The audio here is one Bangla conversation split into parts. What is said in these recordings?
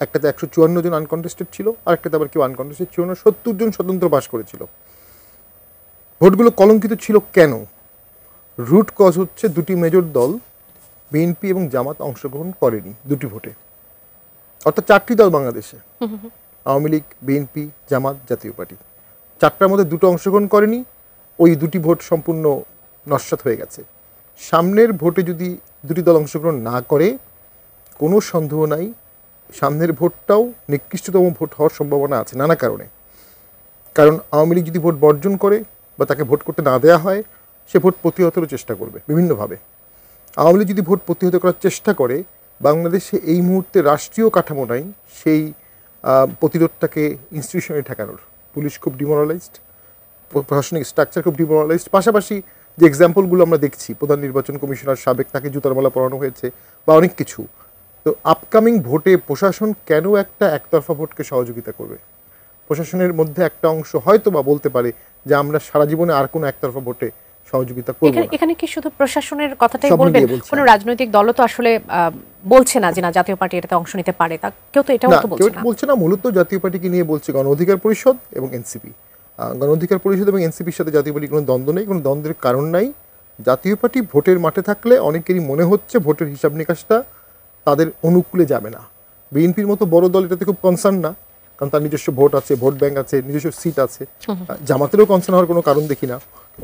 একটাতে 154 জন আনকন্টেস্টেড ছিল, আরেকটাতে আবার কেউ আনকন্টেস্টেড ছিল না, 70 জন স্বতন্ত্র পাস করেছিল। ভোটগুলো কলঙ্কিত ছিল কেন? রুট কজ হচ্ছে দুটি মেজর দল বিএনপি এবং জামাত অংশগ্রহণ করেনি দুটি ভোটে, অর্থাৎ 4টি দল বাংলাদেশে, আওয়ামী লীগ, বিএনপি, জামাত, জাতীয় পার্টি, 4টার মধ্যে 2টো অংশগ্রহণ করেনি। ওই দুটি ভোট সম্পূর্ণ নস্যাৎ হয়ে গেছে। সামনের ভোটে যদি দুটি দল অংশগ্রহণ না করে, কোনো সন্দেহ নাই সামনের ভোটটাও নিকৃষ্টতম ভোট হওয়ার সম্ভাবনা আছে নানা কারণে। কারণ আওয়ামী লীগ যদি ভোট বর্জন করে বা তাকে ভোট করতে না দেওয়া হয়, সে ভোট প্রতিহতেরও চেষ্টা করবে বিভিন্নভাবে। আওয়ামী লীগ যদি ভোট প্রতিহত করার চেষ্টা করে, বাংলাদেশে এই মুহূর্তে রাষ্ট্রীয় কাঠামো নাই সেই প্রতিরোধটাকে ইনস্টিটিউশনে ঠেকানোর। পুলিশ খুব ডিমোরালাইজড, প্রশাসনিক স্ট্রাকচার খুব ডিমোরালাইজড। পাশাপাশি যে এক্সাম্পলগুলো আমরা দেখছি, প্রধান নির্বাচন কমিশনার সাবেক, তাকে জুতার মালা পরানো হয়েছে বা অনেক কিছু। তো আপকামিং ভোটে প্রশাসন কেন একটা একতরফা ভোটকে সহযোগিতা করবে? প্রশাসনের মধ্যে একটা অংশ হয়তো বা বলতে পারে যে আমরা সারা জীবনে আর কোনো একতরফা ভোটে সহযোগিতা করব না। এখানে কি শুধু প্রশাসনের কথাটাই বলবেন? কোনো রাজনৈতিক দলও তো আসলে বলছে না যে না জাতীয় পার্টি এটাতে অংশ নিতে পারে, তা কেউ তো এটাও তো বলছে না। মূলত জাতীয় পার্টিকে নিয়ে বলছে গণ অধিকার পরিষদ এবং এনসিপি। গণ অধিকার পরিষদ এবং এনসিপির সাথে জাতীয় পার্টির কোনো দ্বন্দ্ব নেই, কোনো দ্বন্দ্বের কারণ নাই। জাতীয় পার্টি ভোটের মাঠে থাকলে অনেকেরই মনে হচ্ছে ভোটের হিসাব নিকাশটা তাদের অনুকূলে যাবে না। বিএনপির মতো বড় দল এটাতে খুব কনসার্ন না, কারণ তার নিজস্ব ভোট আছে, ভোট ব্যাংক আছে, নিজস্ব সিট আছে। জামাতেরও কনসার্ন হওয়ার কোনো কারণ দেখি না।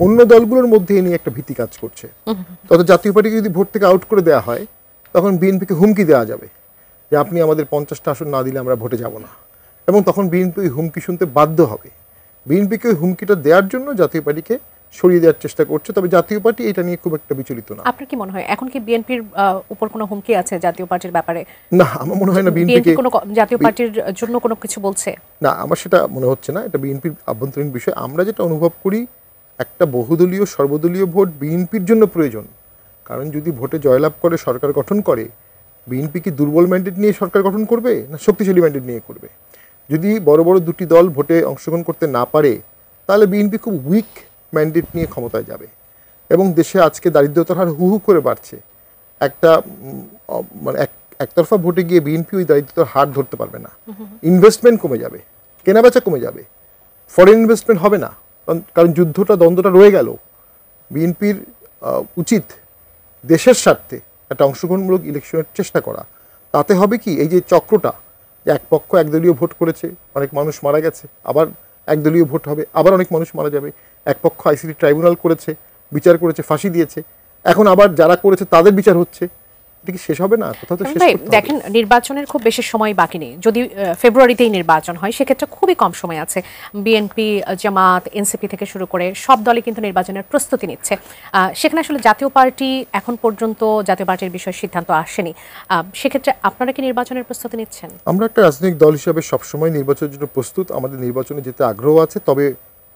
অন্য দলগুলোর মধ্যে এ নিয়ে একটা ভীতি কাজ করছে। তবে জাতীয় পার্টিকে যদি ভোট থেকে আউট করে দেওয়া হয়, তখন বিএনপিকে হুমকি দেওয়া যাবে যে আপনি আমাদের 50টা আসন না দিলে আমরা ভোটে যাব না, এবং তখন বিএনপি ওই হুমকি শুনতে বাধ্য হবে। বিএনপিকে ওই হুমকিটা দেওয়ার জন্য জাতীয় পার্টিকে সরিয়ে দেওয়ার চেষ্টা করছে। তবে জাতীয় পার্টি এটা নিয়ে খুব একটা বিচলিত না। আপনার কি মনে হয় এখন কি বিএনপির উপর কোনো হুমকি আছে জাতীয় পার্টির ব্যাপারে? না, আমার মনে হয় না বিএনপি কোনো জাতীয় পার্টির জন্য কোনো কিছু বলছে। না, আমার সেটা মনে হচ্ছে না। এটা বিএনপির আভ্যন্তরীণ বিষয়। আমরা যেটা অনুভব করি, একটা বহুদলীয় সর্বদলীয় ভোট বিএনপির জন্য প্রয়োজন। কারণ যদি ভোটে জয়লাভ করে সরকার গঠন করে, বিএনপি কি দুর্বল ম্যান্ডেট নিয়ে সরকার গঠন করবে না শক্তিশালী ম্যান্ডেট নিয়ে করবে? যদি বড় বড় দুটি দল ভোটে অংশগ্রহণ করতে না পারে, তাহলে বিএনপি খুব উইক ম্যান্ডেট নিয়ে ক্ষমতায় যাবে। এবং দেশে আজকে দারিদ্রতার হার হু হু করে বাড়ছে। একটা মানে একতরফা ভোটে গিয়ে বিএনপি ওই দারিদ্রতার হার ধরতে পারবে না। ইনভেস্টমেন্ট কমে যাবে, কেনাবেচা কমে যাবে, ফরেন ইনভেস্টমেন্ট হবে না। কারণ যুদ্ধটা, দ্বন্দ্বটা রয়ে গেল। বিএনপির উচিত দেশের স্বার্থে একটা অংশগ্রহণমূলক ইলেকশনের চেষ্টা করা। তাতে হবে কি, এই যে চক্রটা, যে এক পক্ষ একদলীয় ভোট করেছে, অনেক মানুষ মারা গেছে, আবার একদলীয় ভোট হবে, আবার অনেক মানুষ মারা যাবে। এক পক্ষ আইসিটি ট্রাইব্যুনাল করেছে, বিচার করেছে, ফাঁসি দিয়েছে, এখন আবার যারা করেছে তাদের বিচার হচ্ছে। এটা কি শেষ হবে না? কোথাও তো শেষ করতে হবে। দেখেন, নির্বাচনের খুব বেশি সময় বাকি নেই। যদি ফেব্রুয়ারিতেই নির্বাচন হয়, সেক্ষেত্রে খুবই কম সময় আছে। বিএনপি, জামাত, এনসিপি থেকে শুরু করে সব দলই কিন্তু নির্বাচনের প্রস্তুতি নিচ্ছে। সেখানে আসলে জাতীয় পার্টি এখন পর্যন্ত জাতীয় পার্টির বিষয়ে সিদ্ধান্ত আসেনি। সেক্ষেত্রে আপনারা কি নির্বাচনের প্রস্তুতি নিচ্ছেন? আমরা একটা রাজনৈতিক দল হিসাবে সবসময় নির্বাচনের জন্য প্রস্তুত। আমাদের নির্বাচনে যেতে আগ্রহ আছে, তবে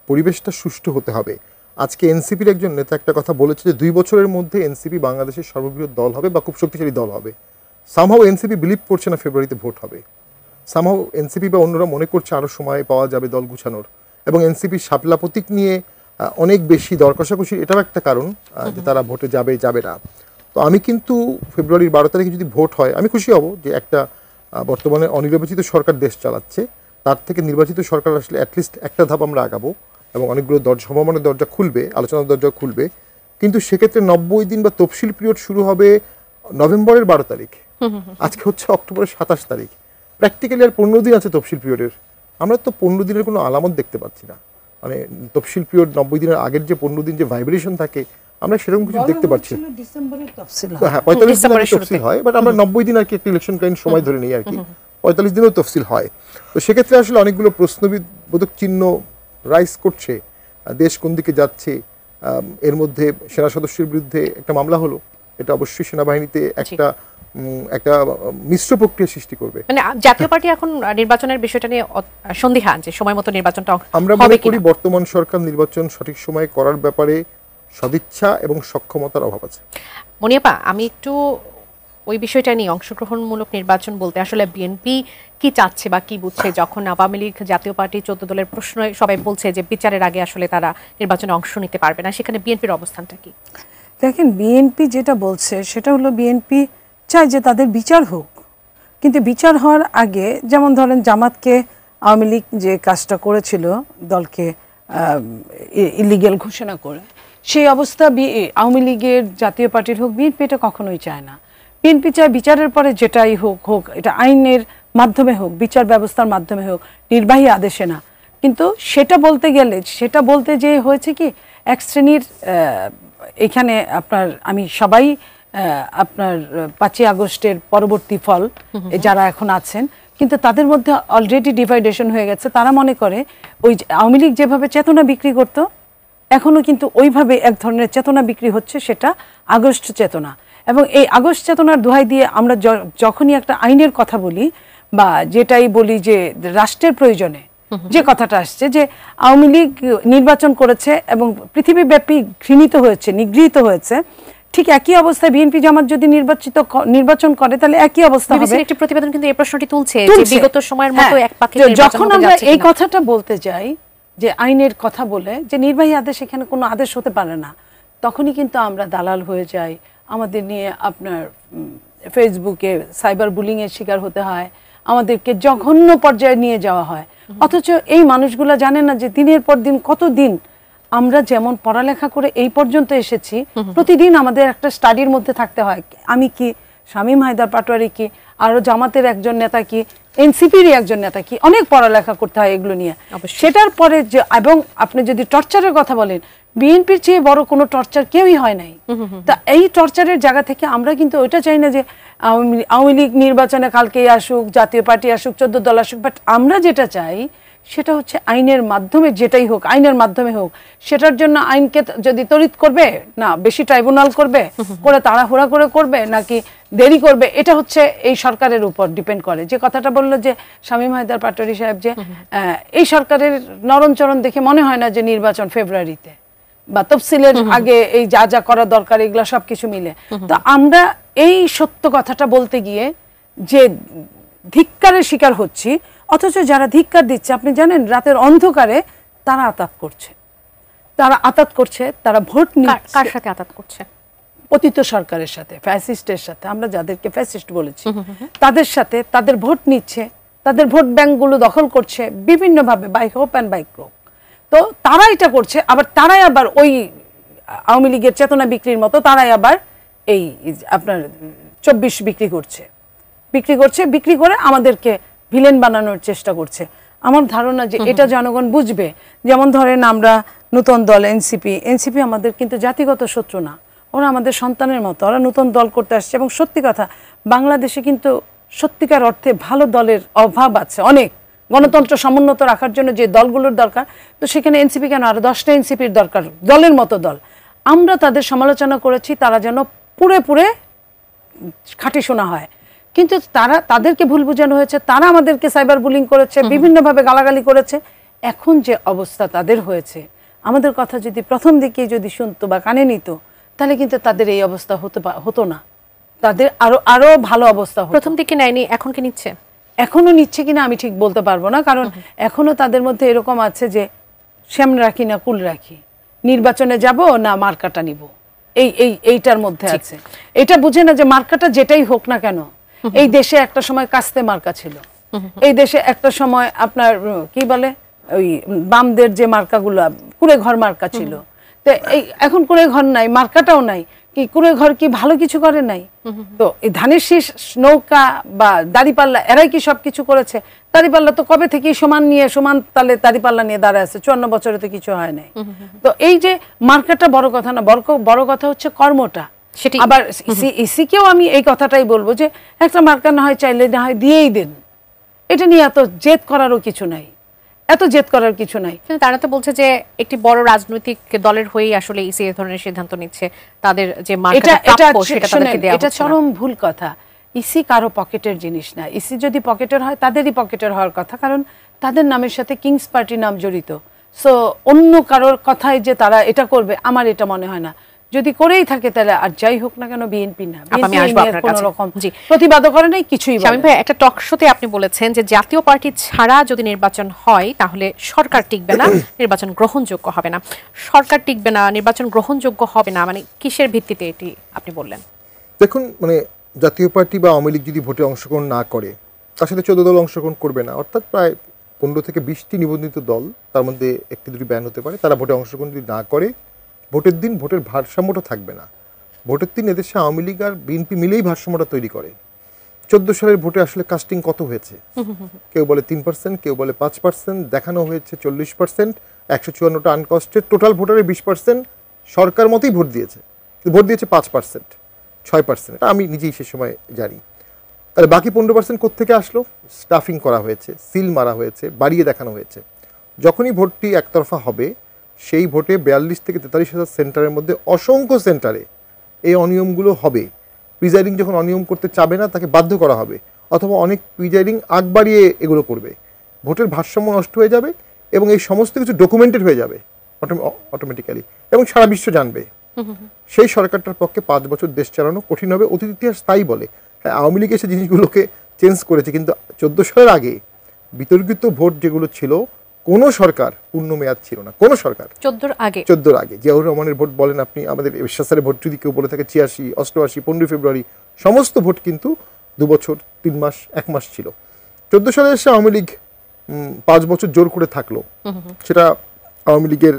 পরিবেশটা সুষ্ঠু হতে হবে। আজকে এনসিপির একজন নেতা একটা কথা বলেছে যে 2 বছরের মধ্যে এনসিপি বাংলাদেশের সর্ববৃহৎ দল হবে বা খুব শক্তিশালী দল হবে। সামহাও এনসিপি বিলিভ করছে না ফেব্রুয়ারিতে ভোট হবে। সামহাও এনসিপি বা অন্যরা মনে করছে আরও সময় পাওয়া যাবে দল গুছানোর। এবং এনসিপির শাপলা প্রতীক নিয়ে অনেক বেশি দর কষাকষি, এটাও একটা কারণ যে তারা ভোটে যাবে যাবে না। তো আমি কিন্তু ফেব্রুয়ারির 12 তারিখে যদি ভোট হয়, আমি খুশি হব যে একটা বর্তমানে অনির্বাচিত সরকার দেশ চালাচ্ছে, তার থেকে নির্বাচিত সরকার আসলে অ্যাটলিস্ট একটা ধাপ আমরা আগাবো এবং অনেকগুলো সম্ভাবনার দরজা খুলবে, আলোচনার দরজা খুলবে। কিন্তু সেক্ষেত্রে 90 দিন বা তফসিল পিরিয়ড শুরু হবে নভেম্বরের 12 তারিখ, আজকে হচ্ছে অক্টোবরের 27 তারিখ। প্র্যাকটিক্যালি আর 15 দিন আছে তফসিল পিরিয়ডের। আমরা তো 15 দিনের কোনো আলামত দেখতে পাচ্ছি না। মানে তফসিল পিরিয়ড 90 দিনের আগের যে 15 দিন যে ভাইব্রেশন থাকে, আমরা সেরকম কিছু দেখতে পাচ্ছি না। হ্যাঁ, 45 দিনের তফসিল হয়, বাট আমরা 90 দিন আর কি একটা ইলেকশনকালীন সময় ধরে নিই আর কি, 45 দিনেও তফসিল হয়। তো সেক্ষেত্রে আসলে অনেকগুলো প্রশ্নবোধক চিহ্ন রাইজ করছে, দেশ কোন দিকে যাচ্ছে। এর মধ্যে সেনা সদস্যের বিরুদ্ধে একটা মামলা হলো, এটা অবশ্যই সেনাবাহিনীতে একটা মিশ্র প্রক্রিয়া সৃষ্টি করবে। মানে জাতীয় পার্টি এখন নির্বাচনের বিষয়টা নিয়ে সন্দিহান যে সময় মতো নির্বাচনটা আমরা মনে করি বর্তমান সরকার নির্বাচন সঠিক সময়ে করার ব্যাপারে সদিচ্ছা এবং সক্ষমতার অভাব আছে। মনিয়াপা, আমি একটু ওই বিষয়টা নিয়ে, অংশগ্রহণমূলক নির্বাচন বলতে আসলে বিএনপি কি চাচ্ছে বা কি বুঝছে? যখন আওয়ামী লীগ, জাতীয় পার্টি 14 দলের প্রশ্ন সবাই বলছে যে বিচারের আগে আসলে তারা নির্বাচনে অংশ নিতে পারবে না, সেখানে বিএনপির অবস্থানটা কি? দেখেন, বিএনপি যেটা বলছে সেটা হলো বিএনপি চায় যে তাদের বিচার হোক, কিন্তু বিচার হওয়ার আগে যেমন ধরেন জামাতকে আওয়ামী লীগ যে কাজটা করেছিল দলকে ইলিগ্যাল ঘোষণা করে, সেই অবস্থা আওয়ামী লীগের, জাতীয় পার্টির হোক, বিএনপি এটা কখনোই চায় না। বিএনপি চায় বিচারের পরে যেটাই হোক হোক, এটা আইনের মাধ্যমে হোক, বিচার ব্যবস্থার মাধ্যমে হোক, নির্বাহী আদেশে না। কিন্তু সেটা বলতে গেলে, সেটা বলতে যে হয়েছে কি, এক শ্রেণীর এখানে আপনার আমি সবাই আপনার 5ই আগস্টের পরবর্তী ফল যারা এখন আছেন, কিন্তু তাদের মধ্যে অলরেডি ডিভাইডেশন হয়ে গেছে। তারা মনে করে ওই আওয়ামী লীগ যেভাবে চেতনা বিক্রি করত, এখনো কিন্তু ওইভাবে এক ধরনের চেতনা বিক্রি হচ্ছে, সেটা আগস্ট চেতনা। এবং এই আগস্ট চেতনার দোহাই দিয়ে আমরা যখনই একটা আইনের কথা বলি বা যেটাই বলি যে রাষ্ট্রের প্রয়োজনে যে কথাটা আসছে, যে আওয়ামী লীগ নির্বাচন করেছে এবং পৃথিবীব্যাপী ঘৃণিত হয়েছে, নিগৃহীত হয়েছে, ঠিক একই অবস্থায় বিএনপি জামাত যদি নির্বাচন করে তাহলে একই অবস্থা হবে। একটি প্রতিবেদন কিন্তু এই প্রশ্নটি তুলছে যে বিগত সময়ের মতো এক পাখি যখন আমরা এই কথাটা বলতে যাই যে আইনের কথা বলে যে নির্বাহী আদেশ, এখানে কোনো আদেশ হতে পারে না, তখনই কিন্তু আমরা দালাল হয়ে যাই। আমাদের নিয়ে আপনার ফেসবুকে সাইবার বুলিং এর শিকার হতে হয়, আমাদেরকে জঘন্য পর্যায়ে নিয়ে যাওয়া হয়। অথচ এই মানুষগুলো জানে না যে দিনের পর দিন কত দিন আমরা যেমন পড়ালেখা করে এই পর্যন্ত এসেছি, প্রতিদিন আমাদের একটা স্টাডির মধ্যে থাকতে হয়। আমি কি, শামীম হায়দার পাটোয়ারি কি, আরো জামাতের একজন নেতা কি, এনসিপির একজন নেতা কি, অনেক পড়ালেখা করতে হয় এগুলো নিয়ে। সেটার পরে যে, এবং আপনি যদি টর্চারের কথা বলেন, বিএনপির চেয়ে বড় কোনো টর্চার কেউই হয় নাই। তা এই টর্চারের জায়গা থেকে আমরা কিন্তু ওইটা চাই না যে আওয়ামী লীগ নির্বাচনে কালকেই আসুক, জাতীয় পার্টি আসুক, 14 দল আসুক, বাট আমরা যেটা চাই সেটা হচ্ছে আইনের মাধ্যমে, যেটাই হোক আইনের মাধ্যমে হোক। সেটার জন্য আইনকে যদি তড়িৎ করবে না, বেশি ট্রাইব্যুনাল করবে, করে তাড়াহুড়া করে করবে, নাকি দেরি করবে, এটা হচ্ছে এই সরকারের উপর ডিপেন্ড করে। যে কথাটা বললো যে শামীম হায়দার পাটোয়ারি সাহেব, যে এই সরকারের নরণচরণ দেখে মনে হয় না যে নির্বাচন ফেব্রুয়ারিতে বা তফসিলের আগে এই যা যা করা দরকার এগুলো সবকিছু মিলে। তো আমরা এই সত্য কথাটা বলতে গিয়ে যে ধিক্কারের শিকার হচ্ছি, অথচ যারা ধিক্কার দিচ্ছে, আপনি জানেন রাতের অন্ধকারে তারা আতাত করছে, তারা ভোট নিচ্ছে। কার সাথে আতাত করছে? পতিত সরকারের সাথে, ফ্যাসিস্টের সাথে, আমরা যাদেরকে ফ্যাসিস্ট বলেছি তাদের সাথে, তাদের ভোট নিচ্ছে, তাদের ভোট ব্যাংকগুলো দখল করছে বিভিন্নভাবে, বাই হোপ অ্যান্ড বাই ক্রোক। তো তারা এটা করছে, আবার তারাই আবার ওই আওয়ামী লীগের চেতনা বিক্রির মতো তারাই আবার এই আপনার 24 বিক্রি করে আমাদেরকে ভিলেন বানানোর চেষ্টা করছে। আমার ধারণা যে এটা জনগণ বুঝবে। যেমন ধরেন আমরা নতুন দল এনসিপি আমাদের কিন্তু জাতিগত শত্রু না, ওরা আমাদের সন্তানের মতো, ওরা নতুন দল করতে আসছে। এবং সত্যি কথা, বাংলাদেশে কিন্তু সত্যিকার অর্থে ভালো দলের অভাব আছে অনেক। গণতন্ত্র সমুন্নত রাখার জন্য যে দলগুলোর দরকার, তো সেখানে এনসিপি কেন, আরো 10টা এনসিপির দরকার, দলের মতো দল। আমরা তাদের সমালোচনা করেছি, তারা যেন পুরে খাঁটি শোনা হয়। কিন্তু তাদেরকে ভুল বোঝানো হয়েছে, তারা আমাদেরকে সাইবার বুলিং করেছে, বিভিন্নভাবে গালাগালি করেছে। এখন যে অবস্থা তাদের হয়েছে, আমাদের কথা যদি প্রথম দিকে যদি শুনতো বা কানে নিত, তাহলে কিন্তু তাদের এই অবস্থা হতো না, তাদের আরো ভালো অবস্থা হতো। প্রথম দিকে নেয়নি, এখন কি নিচ্ছে? এখনো নিচ্ছে কিনা আমি ঠিক বলতে পারবো না, কারণ এখনো তাদের মধ্যে এরকম আছে যে শ্যাম রাখি না কুল রাখি, নির্বাচনে যাব না মার্কাটা নিব, এইটার মধ্যে আছে। এটা বুঝে না যে মার্কাটা যেটাই হোক না কেন, এই দেশে একটা সময় কাস্তে মার্কা ছিল, এই দেশে একটা সময় আপনার কি বলে ওই বামদের যে মার্কাগুলো, কুড়ে ঘর মার্কা ছিল। তো এই এখন কুড়ে ঘর নাই, মার্কাটাও নাই, কি কুড়ে ঘর কি ভালো কিছু করে নাই? তো এই ধানের শীষ, নৌকা বা দাড়িপাল্লা, এরাই কি সবকিছু করেছে? দাড়িপাল্লা তো কবে থেকে সমান তালে দাড়িপাল্লা নিয়ে দাঁড়ায় আছে, 54 বছরে তো কিছু হয় নাই। তো এই যে মার্কাটা বড় কথা না, বড় কথা হচ্ছে কর্মটা। আবার ইসিকেও আমি এই কথাটাই বলবো যে একটা মার্কা না হয় চাইলে না হয় দিয়েই দেন, এটা নিয়ে এত জেদ করারও কিছু নাই, তারা তো বলছে যে একটি বড় রাজনৈতিক দলের হয়েই আসলে ইসি এই ধরনের সিদ্ধান্ত নিচ্ছে, তাদের যে মার্কাটা প্রাপ্য সেটা তাদেরকে দেওয়া হচ্ছে না। এটা চরম ভুল কথা। ইসি কারো পকেটের জিনিস না। ইসি যদি পকেটের হয়, তাদেরই পকেটের হওয়ার কথা, কারণ তাদের নামের সাথে কিংস পার্টি নাম জড়িত। সো অন্য কারোর কথায় যে তারা এটা করবে, আমার এটা মনে হয় না। যদি করেই থাকে তাহলে আর যাই হোক না কেন বিএনপি না, কোনো রকম প্রতিবাদ করে নাই, কিছুই। শামীম ভাই, একটা টক শোতে আপনি বলেছেন যে জাতীয় পার্টি ছাড়া যদি নির্বাচন হয় তাহলে সরকার টিকবে না, নির্বাচন গ্রহণযোগ্য হবে না। সরকার টিকবে না, নির্বাচন গ্রহণযোগ্য হবে না, মানে কিসের ভিত্তিতে এটি আপনি বললেন? দেখুন, মানে জাতীয় পার্টি বা আওয়ামী লীগ যদি ভোটে অংশগ্রহণ না করে, তার সাথে 14 দল অংশগ্রহণ করবে না, অর্থাৎ প্রায় 15 থেকে 20টি নিবন্ধিত দল, তার মধ্যে একটি দুটি ব্যান হতে পারে, তারা ভোটে অংশগ্রহণ যদি না করে, ভোটের দিন ভোটের ভারসাম্যটা থাকবে না। ভোটের দিন এদেশে আওয়ামী লীগ আর বিএনপি মিলেই ভারসাম্যটা তৈরি করে। 14 সালের ভোটে আসলে কাস্টিং কত হয়েছে? কেউ বলে 3%, কেউ বলে 5%, দেখানো হয়েছে 40%, 154টা আনকস্টেড, টোটাল ভোটারের 20% সরকার মতেই ভোট দিয়েছে, কিন্তু ভোট দিয়েছে 5%, 6%। এটা আমি নিজেই সে সময় জানি। তাহলে বাকি 15% কোত্থেকে আসলো? স্টাফিং করা হয়েছে, সিল মারা হয়েছে, বাড়িয়ে দেখানো হয়েছে। যখনই ভোটটি একতরফা হবে, সেই ভোটে 42 থেকে 43,000 সেন্টারের মধ্যে অসংখ্য সেন্টারে এই অনিয়মগুলো হবে। প্রিজাইডিং যখন অনিয়ম করতে চাবে না, তাকে বাধ্য করা হবে, অথবা অনেক প্রিজাইডিং আগ বাড়িয়ে এগুলো করবে। ভোটের ভারসাম্য নষ্ট হয়ে যাবে এবং এই সমস্ত কিছু ডকুমেন্টেড হয়ে যাবে অটোমেটিক্যালি, এবং সারা বিশ্ব জানবে। সেই সরকারটার পক্ষে 5 বছর দেশ চালানো কঠিন হবে। অতীত ইতিহাস তাই বলে। হ্যাঁ, আওয়ামী লীগ এসে জিনিসগুলোকে চেঞ্জ করেছে, কিন্তু 14 সালের আগে বিতর্কিত ভোট যেগুলো ছিল, কোনো সরকার পূর্ণ মেয়াদ ছিল না, কোনো সরকার। 14 আগে জিয়াউর রহমানের ভোট বলেন আপনি, আমাদের বিশ্বাসের ভোট যদি কেউ বলে থাকে 86, 88, 15 ফেব্রুয়ারি, সমস্ত ভোট কিন্তু 2 বছর 3 মাস 1 মাস ছিল। 14 সালে এসে আওয়ামী লীগ 5 বছর জোর করে থাকলো। সেটা আওয়ামী লীগের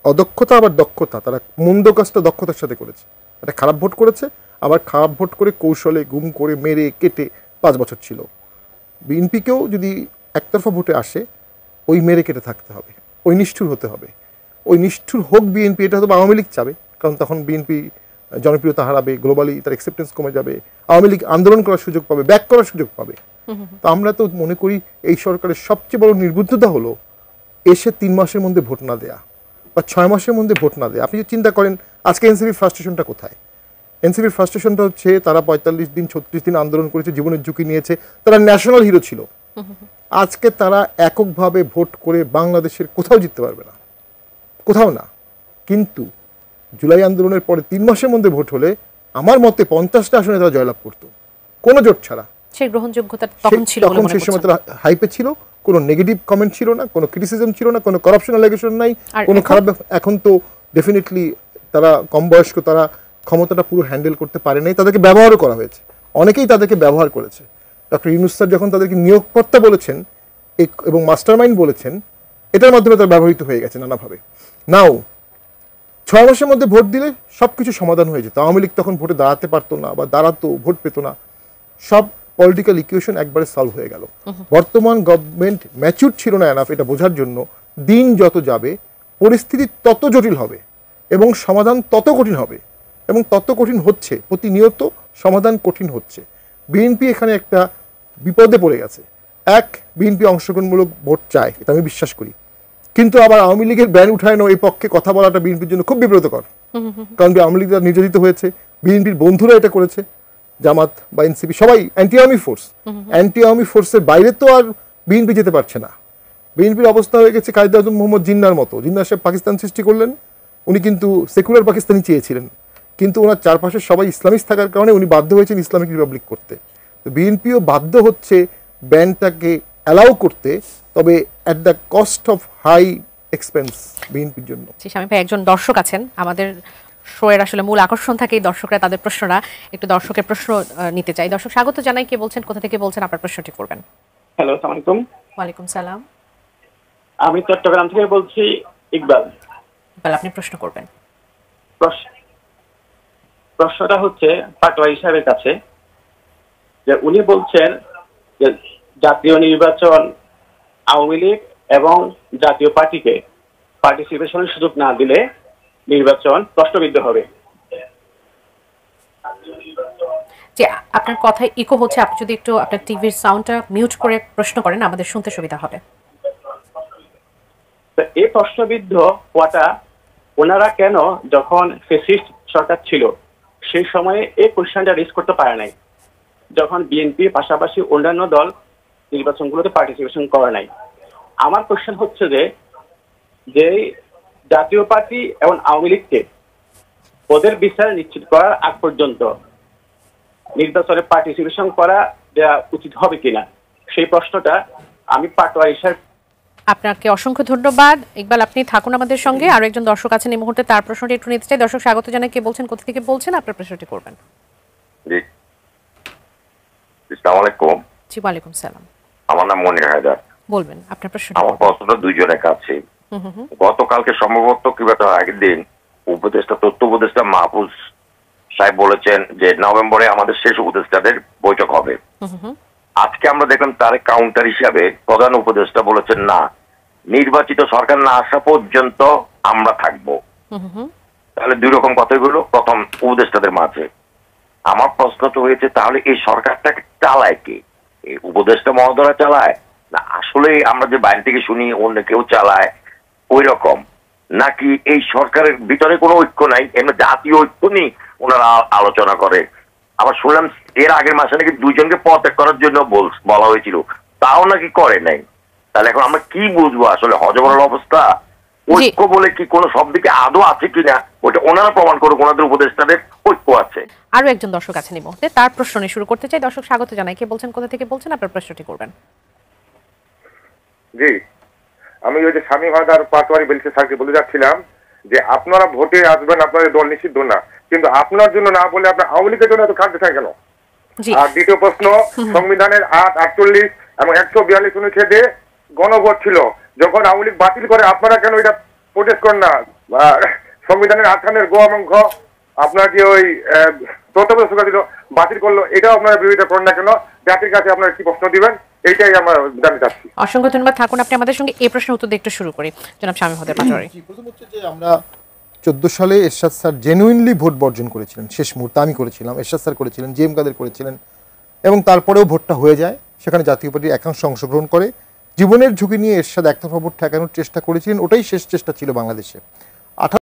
অদক্ষতা আবার দক্ষতা, তারা মন্দ কাজটা দক্ষতার সাথে করেছে। একটা খারাপ ভোট করেছে, আবার খারাপ ভোট করে কৌশলে গুম করে মেরে কেটে 5 বছর ছিল। বিএনপিকেও যদি একতরফা ভোটে আসে, ওই মেরে কেটে থাকতে হবে, ওই নিষ্ঠুর হতে হবে। ওই নিষ্ঠুর হোক বিএনপি, এটা হয়তো আওয়ামী লীগ চাবে, কারণ তখন বিএনপি জনপ্রিয়তা হারাবে, গ্লোবালি তার অ্যাকসেপ্টেন্স কমে যাবে, আওয়ামী লীগ আন্দোলন করার সুযোগ পাবে, ব্যাক করার সুযোগ পাবে। তো আমরা তো মনে করি এই সরকারের সবচেয়ে বড় নির্বুদ্ধতা হলো এসে 3 মাসের মধ্যে ভোট না দেয়া বা 6 মাসের মধ্যে ভোট না দেয়া। আপনি যদি চিন্তা করেন আজকে এনসিপির ফ্রাস্ট্রেশনটা কোথায়? এনসিপির ফ্রাস্ট্রেশনটা হচ্ছে তারা 45 দিন 36 দিন আন্দোলন করেছে, জীবনের ঝুঁকি নিয়েছে, তারা ন্যাশনাল হিরো ছিল। আজকে তারা এককভাবে ভোট করে বাংলাদেশের কোথাও জিততে পারবে না, কোথাও না। কিন্তু জুলাই আন্দোলনের পরে 3 মাসের মধ্যে ভোট হলে আমার মতে 50টা আসনে তারা জয়লাভ করতো, কোনো জোট ছাড়া। সেই গ্রহণযোগ্যতা তখন ছিল, তখন সেই সময় তারা হাইপে ছিল, কোনো নেগেটিভ কমেন্ট ছিল না, কোনো ক্রিটিসিজম ছিল না, কোনো করাপশন অ্যালিগেশন নাই, কোনো খারাপ। এখন তো ডেফিনেটলি তারা কম বয়স্ক, তারা ক্ষমতাটা পুরো হ্যান্ডেল করতে পারে নাই, তাদেরকে ব্যবহারও করা হয়েছে, অনেকেই তাদেরকে ব্যবহার করেছে। ডক্টর ইউনূস স্যার যখন তাদেরকে নিয়োগকর্তা বলেছেন এবং মাস্টারমাইন্ড বলেছেন, এটার মাধ্যমে তারা ব্যবহৃত হয়ে গেছে নানাভাবে। নাও 6 মাসের মধ্যে ভোট দিলে সব কিছু সমাধান হয়ে যেত। আওয়ামী লীগ তখন ভোটে দাঁড়াতে পারতো না, বা দাঁড়াতো ভোট পেত না, সব পলিটিক্যাল ইকুয়েশন একবারে সলভ হয়ে গেল। বর্তমান গভর্নমেন্ট ম্যাচিউর ছিল না এনাফ এটা বোঝার জন্য। দিন যত যাবে পরিস্থিতি তত জটিল হবে এবং সমাধান তত কঠিন হবে, এবং তত কঠিন হচ্ছে, প্রতিনিয়ত সমাধান কঠিন হচ্ছে। বিএনপি এখানে একটা বিপদে পড়ে গেছে। বিএনপি অংশগ্রহণমূলক ভোট চায়, এটা আমি বিশ্বাস করি, কিন্তু আবার আওয়ামী লীগের ব্যান উঠানো এই পক্ষে কথা বলাটা বিএনপির জন্য খুব বিব্রতকর। কারণ আওয়ামী লীগ নির্যাতিত হয়েছে, বিএনপির বন্ধুরা এটা করেছে, জামাত বা এনসিপি সবাই anti Awami force. Anti Awami ফোর্সের বাইরে তো আর বিএনপি যেতে পারছে না। বিএনপির অবস্থা হয়ে গেছে কায়েদ আজম মোহাম্মদ জিন্নার মতো। জিন্না সাহেব পাকিস্তান সৃষ্টি করলেন, উনি কিন্তু সেকুলার পাকিস্তানি চেয়েছিলেন, কিন্তু ওনার চারপাশে সবাই ইসলামিস্ট থাকার কারণে উনি বাধ্য হয়েছেন ইসলামিক রিপাবলিক করতে। তো বিএনপিও বাধ্য হচ্ছে ব্যানটাকে অ্যালাউ করতে, তবে at the cost of high expense বিএনপির জন্য। স্বামী ভাই একজন দর্শক আছেন, আমাদের শোয়ের আসলে মূল আকর্ষণ থাকে এই দর্শকরা, তাদের প্রশ্নরা। একটু দর্শকের প্রশ্ন নিতে চাই। দর্শক স্বাগত জানাই, কে বলছেন, কোথা থেকে বলছেন, আপনার প্রশ্নটি করবেন। হ্যালো, আসসালামু আলাইকুম। ওয়ালাইকুম সালাম। আমি চট্টগ্রাম থেকে বলছি, ইকবাল। আপনি প্রশ্ন করবেন। প্রশ্নটা হচ্ছে পাটোয়ারি সাহেবের কাছে, যে উনি বলছেন যে জাতীয় নির্বাচন আওয়ামী লীগ এবং জাতীয় পার্টিকে পার্টিসিপেশনের সুযোগ না দিলে নির্বাচন প্রশ্নবিদ্ধ হবে। যে আপনার কথায় ইকো হচ্ছে, আপনি যদি একটু আপনার টিভির সাউন্ডটা মিউট করে প্রশ্ন করেন আমাদের শুনতে সুবিধা হবে। এই প্রশ্নবিদ্ধ হওয়াটা ওনারা কেন যখন ফ্যাসিস্ট সরকার ছিল সেই সময়ে এই কোশ্চেনটা রেজ করতে পারে নাই, যখন বিএনপি পাশাপাশি অন্যান্য দল নির্বাচনগুলোতে পার্টিসিপেশন করে নাই। আমার কোশ্চেন হচ্ছে যে জাতীয় পার্টি এবং আওয়ামী লীগকে ওদের বিচার নিশ্চিত করার আগ পর্যন্ত নির্বাচনে পার্টিসিপেশন করা দেওয়া উচিত হবে কিনা, সেই প্রশ্নটা আমি পাটোয়ারি সাহেব। আপনাকে অসংখ্য ধন্যবাদ ইকবাল, আপনি থাকুন আমাদের সঙ্গে। আরো একজন দর্শক আছেন এই মুহূর্তে, তার প্রশ্নটি একটু নিতে চাই। দর্শক স্বাগত জানাই, কে বলছেন, কোথা থেকে বলছেন, আপনার প্রশ্নটি করবেন। জি, আসসালামু আলাইকুম। জি, ওয়ালাইকুম সালাম। আমার নাম মনির হায়দার। বলবেন আপনার প্রশ্ন। আমার প্রশ্নটা দুইজনের কাছে। গতকালকে সম্ভবত কিংবা তার আগের দিন তথ্য উপদেষ্টা মাহফুজ সাহেব বলেছেন যে নভেম্বরে আমাদের শেষ উপদেষ্টাদের বৈঠক হবে। আজকে আমরা দেখলাম তার কাউন্টার হিসাবে প্রধান উপদেষ্টা বলেছেন না, নির্বাচিত সরকার না আসা পর্যন্ত আমরা থাকবো। তাহলে দুই রকম কথাই হলো প্রথম উপদেষ্টাদের মাঝে। আমার প্রশ্ন তো হয়েছে, তাহলে এই সরকারটাকে চালায় কে? এই উপদেষ্টা মহোদয়রা চালায়, না আসলে আমরা যে বাইরে থেকে শুনি অন্য কেউ চালায় ওই রকম, নাকি এই সরকারের ভিতরে কোনো ঐক্য নাই, এমনি জাতীয় ঐক্য নেই, ওনারা আলোচনা করে? আবার শুনলাম এর আগের মাসে নাকি দুইজনকে পদত্যাগ করার জন্য বলা হয়েছিল, তাও নাকি করে নাই। তাহলে এখন আমরা কি বুঝবো আসলে হজবরল অবস্থা? ঐক্য বলে কি কোনো সব দিকে আদৌ আছে কিনা, ওটা ওনারা প্রমাণ করুক, ওনাদের উপদেষ্টাদের ঐক্য আছে। আরো একজন দর্শক আছেন এই মুহূর্তে, তার প্রশ্ন নিয়ে শুরু করতে চাই। দর্শক স্বাগত জানাই। কে বলছেন, কোথা থেকে বলছেন, আপনার প্রশ্নটি করবেন। জি, আমি ওই যে স্বামী হায়দার পাটোয়ারি বলছে স্যারকে বলে যাচ্ছিলাম যে আপনারা ভোটে আসবেন, আপনাদের দল নিষিদ্ধ না, কিন্তু আপনার জন্য না বলে আপনার আওয়ামী লীগের জন্য এত কাঁদতে চান কেন? আর দ্বিতীয় প্রশ্ন, সংবিধানের 8, 48 এবং 142 অনুচ্ছেদে গণভোট ছিল, যখন আওয়ামী লীগ বাতিল করে আপনারা কেন এটা প্রোটেস্ট করেন না? সংবিধানের 58 গ এবং ঘ আপনার যে ওই তত্ত্বাবধায়ক দিল বাতিল করলো, এটাও আপনারা বিরোধিতা করেন না কেন? জাতির কাছে আপনারা কি প্রশ্ন দিবেন, এইটাই আমরা জানতে চাচ্ছি। অসংখ্য ধন্যবাদ। থাকুন আপনি আমাদের সঙ্গে। এই প্রশ্নের উত্তর দিয়ে একটু শুরু করি। জনাব স্বামী হায়দার পাটোয়ারি। প্রথম হচ্ছে যে আমরা 14 সালে এরশাদ স্যার জেনুইনলি ভোট বর্জন করেছিলেন, শেষ মুহূর্তে আমি করেছিলাম, এরশাদ স্যার করেছিলেন, জিএম কাদের করেছিলেন, এবং তারপরেও ভোটটা হয়ে যায়। সেখানে জাতীয় পার্টির একাংশ অংশগ্রহণ করে। জীবনের ঝুঁকি নিয়ে এরশাদ একতরফা ভোট ঠেকানোর চেষ্টা করেছিলেন, ওটাই শেষ চেষ্টা ছিল বাংলাদেশে।